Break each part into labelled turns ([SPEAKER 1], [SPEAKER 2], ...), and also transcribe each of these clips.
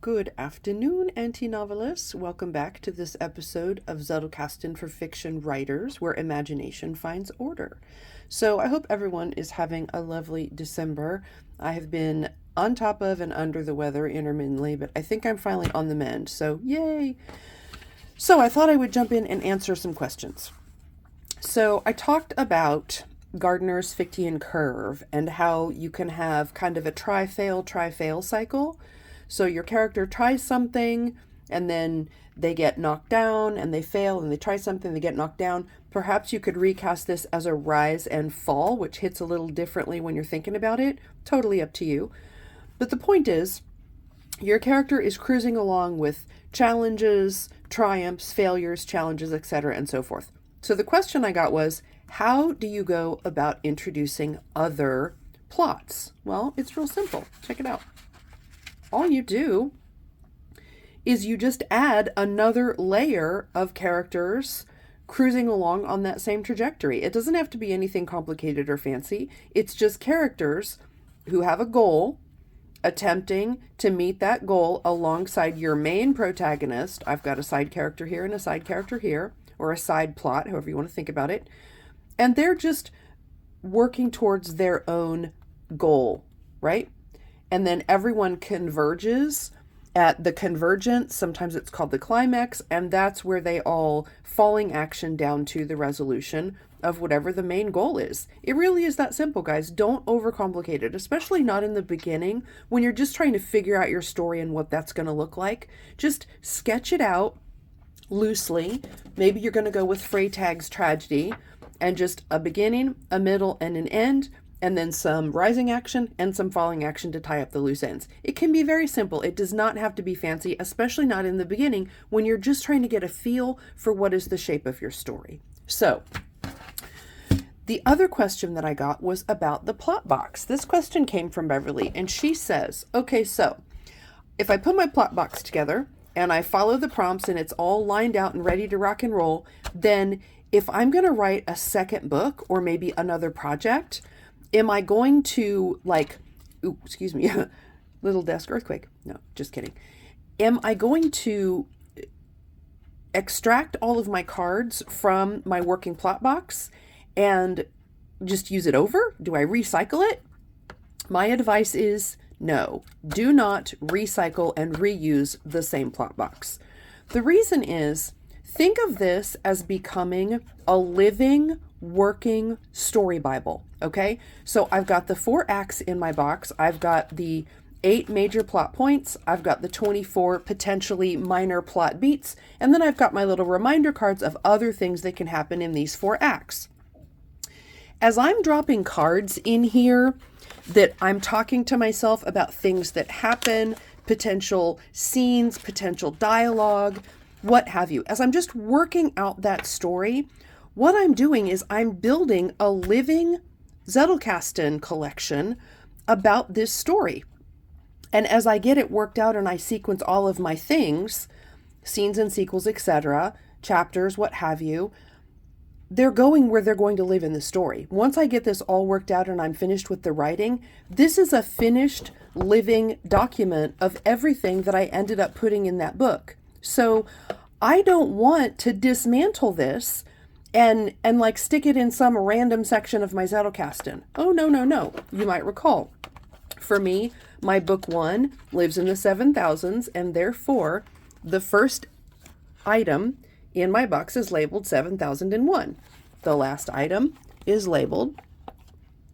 [SPEAKER 1] Good afternoon, anti-novelists. Welcome back to this episode of Zettelkasten for fiction writers, where imagination finds order. So I hope everyone is having a lovely December. I have been on top of and under the weather intermittently, but I think I'm finally on the mend, so yay! So I thought I would jump in and answer some questions. So I talked about Gardner's Fichtean curve and how you can have kind of a try-fail cycle. So your character tries something and then they get knocked down and they fail and they try something, they get knocked down. Perhaps you could recast this as a rise and fall, which hits a little differently when you're thinking about it. Totally up to you. But the point is, your character is cruising along with challenges, triumphs, failures, challenges, etc., and so forth. So the question I got was, how do you go about introducing other plots? Well, it's real simple. Check it out. All you do is you just add another layer of characters cruising along on that same trajectory. It doesn't have to be anything complicated or fancy. It's just characters who have a goal, attempting to meet that goal alongside your main protagonist. I've got a side character here and a side character here, or a side plot, however you want to think about it. And they're just working towards their own goal, right? And then everyone converges at the convergence. Sometimes it's called the climax. And that's where they all falling action down to the resolution of whatever the main goal is. It really is that simple, guys. Don't overcomplicate it, especially not in the beginning when you're just trying to figure out your story and what that's going to look like. Just sketch it out loosely. Maybe you're going to go with Freytag's tragedy and just a beginning, a middle, and an end. And then some rising action and some falling action to tie up the loose ends. It can be very simple. It does not have to be fancy, especially not in the beginning when you're just trying to get a feel for what is the shape of your story. So, the other question that I got was about the plot box. This question came from Beverly, and she says, okay, so if I put my plot box together and I follow the prompts and it's all lined out and ready to rock and roll, then if I'm going to write a second book or maybe another project, am I going to little desk earthquake? No, just kidding. Am I going to extract all of my cards from my working plot box and just use it over? Do I recycle it? My advice is no. Do not recycle and reuse the same plot box. The reason is, think of this as becoming a living, working story Bible, okay? So I've got the 4 acts in my box. I've got the 8 major plot points. I've got the 24 potentially minor plot beats. And then I've got my little reminder cards of other things that can happen in these 4 acts. As I'm dropping cards in here that I'm talking to myself about things that happen, potential scenes, potential dialogue, what have you. As I'm just working out that story, what I'm doing is I'm building a living Zettelkasten collection about this story. And as I get it worked out and I sequence all of my things, scenes and sequels, etc., chapters, what have you, they're going where they're going to live in the story. Once I get this all worked out and I'm finished with the writing, this is a finished living document of everything that I ended up putting in that book. So I don't want to dismantle this and like stick it in some random section of my Zettelkasten. Oh, no. You might recall, for me, my book 1 lives in the 7000s, and therefore the first item in my box is labeled 7001. The last item is labeled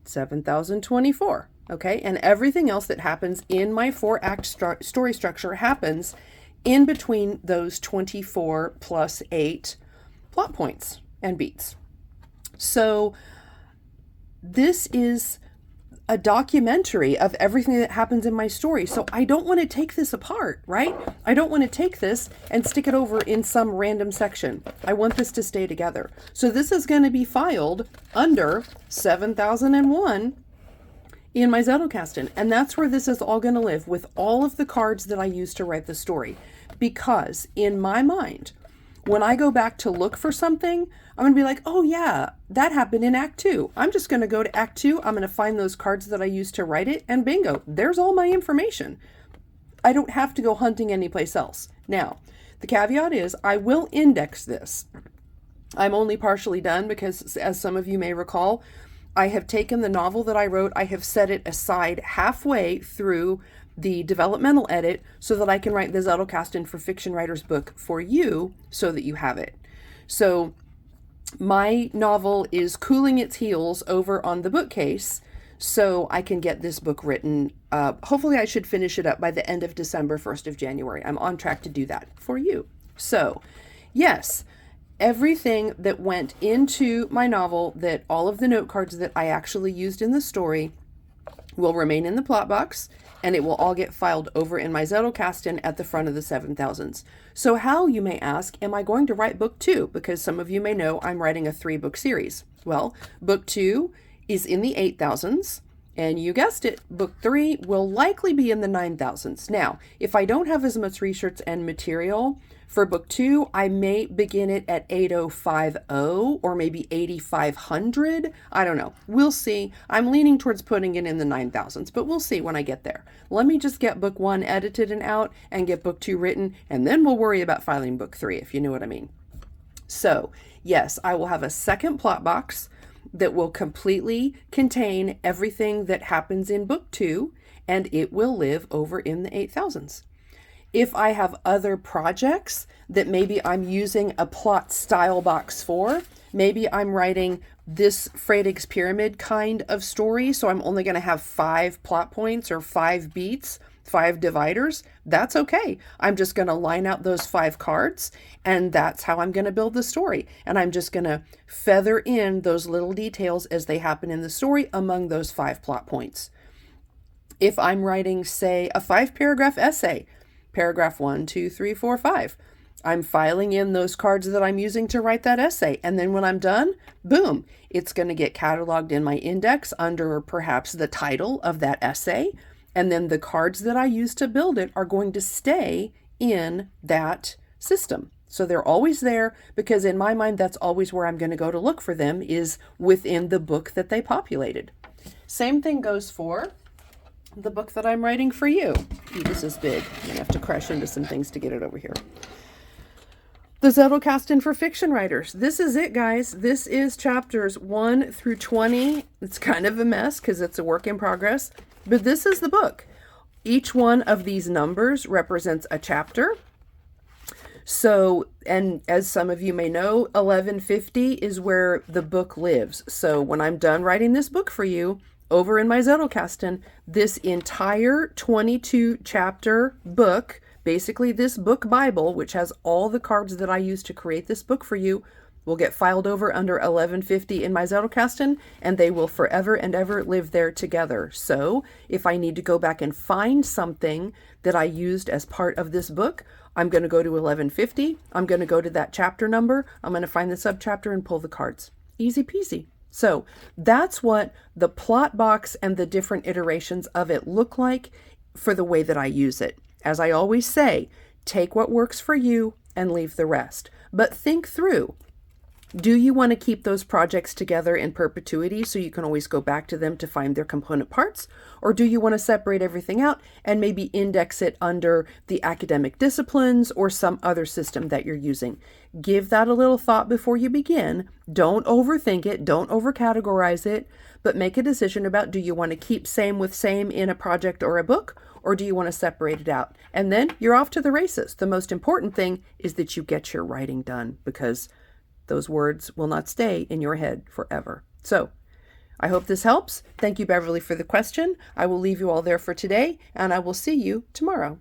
[SPEAKER 1] 7024. Okay, and everything else that happens in my 4-act story structure happens in between those 24 plus 8 plot points and beats. So this is a documentary of everything that happens in my story. So I don't want to take this apart, right? I don't want to take this and stick it over in some random section. I want this to stay together. So this is going to be filed under 7001 in my Zettelkasten. And that's where this is all going to live, with all of the cards that I use to write the story. Because in my mind, when I go back to look for something, I'm going to be like, oh yeah, that happened in Act 2. I'm just going to go to Act 2. I'm going to find those cards that I used to write it, and bingo, there's all my information. I don't have to go hunting anyplace else. Now, the caveat is I will index this. I'm only partially done because, as some of you may recall, I have taken the novel that I wrote, I have set it aside halfway through the developmental edit so that I can write the Zettelkasten for Fiction Writers book for you so that you have it. So my novel is cooling its heels over on the bookcase so I can get this book written. Hopefully I should finish it up by the end of December, 1st of January. I'm on track to do that for you. So yes, everything that went into my novel, that all of the note cards that I actually used in the story will remain in the plot box, and it will all get filed over in my Zettelkasten at the front of the 7000s. So how, you may ask, am I going to write book 2? Because some of you may know I'm writing a 3-book series. Well, book 2 is in the 8000s, and you guessed it, book 3 will likely be in the 9000s. Now, if I don't have as much research and material for book 2, I may begin it at 8050 or maybe 8500. I don't know. We'll see. I'm leaning towards putting it in the 9000s, but we'll see when I get there. Let me just get book 1 edited and out and get book 2 written, and then we'll worry about filing book 3, if you know what I mean. So, yes, I will have a second plot box that will completely contain everything that happens in book 2, and it will live over in the 8000s. If I have other projects that maybe I'm using a plot style box for, maybe I'm writing this Freydig's Pyramid kind of story, so I'm only going to have 5 plot points or 5 beats, 5 dividers, that's okay. I'm just going to line out those 5 cards, and that's how I'm going to build the story. And I'm just going to feather in those little details as they happen in the story among those 5 plot points. If I'm writing, say, a 5-paragraph essay, paragraph 1, 2, 3, 4, 5, I'm filing in those cards that I'm using to write that essay. And then when I'm done, boom, it's going to get cataloged in my index under perhaps the title of that essay. And then the cards that I use to build it are going to stay in that system. So they're always there, because in my mind, that's always where I'm going to go to look for them, is within the book that they populated. Same thing goes for the book that I'm writing for you. Ooh, this is big. I'm going to have to crash into some things to get it over here. The Zettelkasten for Fiction Writers. This is it, guys. This is chapters 1 through 20. It's kind of a mess because it's a work in progress, but this is the book. Each one of these numbers represents a chapter. So, and as some of you may know, 1150 is where the book lives. So when I'm done writing this book for you, over in my Zettelkasten, this entire 22 chapter book, basically this book Bible, which has all the cards that I used to create this book for you, will get filed over under 1150 in my Zettelkasten, and they will forever and ever live there together. So if I need to go back and find something that I used as part of this book, I'm going to go to 1150. I'm going to go to that chapter number. I'm going to find the subchapter and pull the cards. Easy peasy. So that's what the plot box and the different iterations of it look like for the way that I use it. As I always say, take what works for you and leave the rest. But think through, do you want to keep those projects together in perpetuity so you can always go back to them to find their component parts? Or do you want to separate everything out and maybe index it under the academic disciplines or some other system that you're using? Give that a little thought before you begin. Don't overthink it. Don't overcategorize it, but make a decision about, do you want to keep same with same in a project or a book, or do you want to separate it out? And then you're off to the races. The most important thing is that you get your writing done, because those words will not stay in your head forever. So I hope this helps. Thank you, Beverly, for the question. I will leave you all there for today, and I will see you tomorrow.